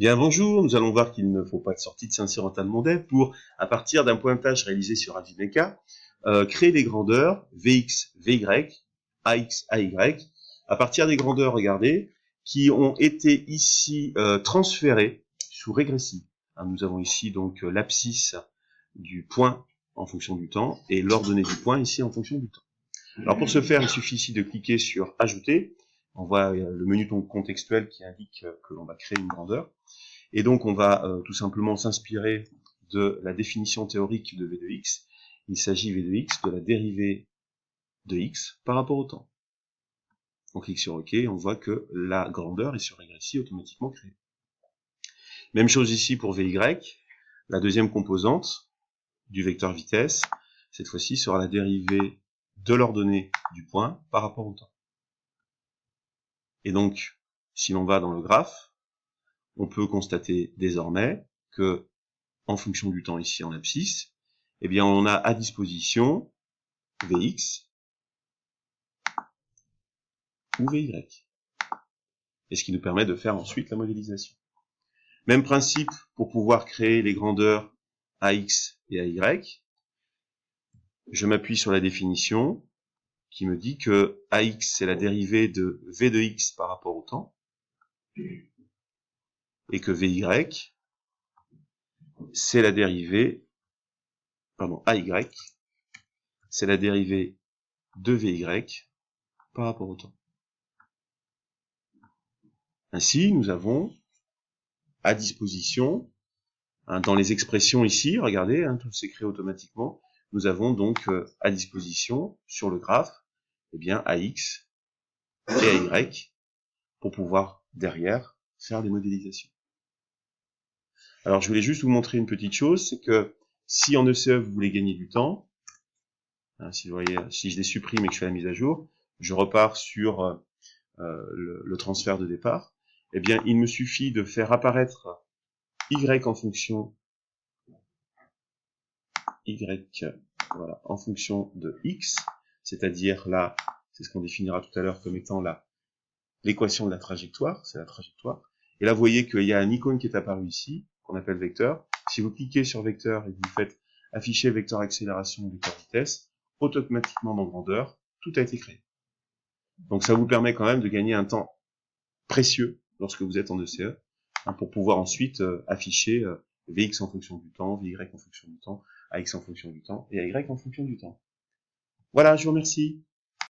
Bien bonjour, nous allons voir qu'il ne faut pas de sortie de Saint-Cyr en Talmondet pour, à partir d'un pointage réalisé sur AVMeca, créer des grandeurs Vx, Vy, Ax, Ay, à partir des grandeurs, regardez, qui ont été ici transférées sous régressie. Nous avons ici donc l'abscisse du point en fonction du temps et l'ordonnée du point ici en fonction du temps. Alors pour ce faire, il suffit ici de cliquer sur Ajouter. On voit le menu contextuel qui indique que l'on va créer une grandeur. Et donc on va tout simplement s'inspirer de la définition théorique de V de x. Il s'agit V de x de la dérivée de x par rapport au temps. On clique sur OK, on voit que la grandeur est sur régressie automatiquement créée. Même chose ici pour Vy, la deuxième composante du vecteur vitesse, cette fois-ci sera la dérivée de l'ordonnée du point par rapport au temps. Et donc, si l'on va dans le graphe, on peut constater désormais que, en fonction du temps ici en abscisse, eh bien on a à disposition Vx ou Vy. Et ce qui nous permet de faire ensuite la modélisation. Même principe pour pouvoir créer les grandeurs Ax et Ay. Je m'appuie sur la définition qui me dit que Ax c'est la dérivée de V de x par rapport au temps et que Vy c'est la dérivée, Ay c'est la dérivée de Vy par rapport au temps. Ainsi, nous avons à disposition, dans les expressions ici, regardez, tout s'est créé automatiquement, nous avons donc à disposition, sur le graphe, eh bien, Ax et Ay, pour pouvoir, derrière, faire des modélisations. Alors, je voulais juste vous montrer une petite chose, c'est que si en ECE, vous voulez gagner du temps, si vous voyez, si je les supprime et que je fais la mise à jour, je repars sur le transfert de départ, eh bien, il me suffit de faire apparaître y en fonction voilà, en fonction de x, c'est-à-dire là, c'est ce qu'on définira tout à l'heure comme étant l'équation de la trajectoire, c'est la trajectoire. Et là, vous voyez qu'il y a un icône qui est apparu ici, qu'on appelle vecteur. Si vous cliquez sur vecteur et que vous faites afficher vecteur accélération, vecteur vitesse, automatiquement dans grandeur, tout a été créé. Donc ça vous permet quand même de gagner un temps précieux lorsque vous êtes en ECE, pour pouvoir ensuite afficher Vx en fonction du temps, Vy en fonction du temps, Ax en fonction du temps, et Ay en fonction du temps. Voilà, je vous remercie.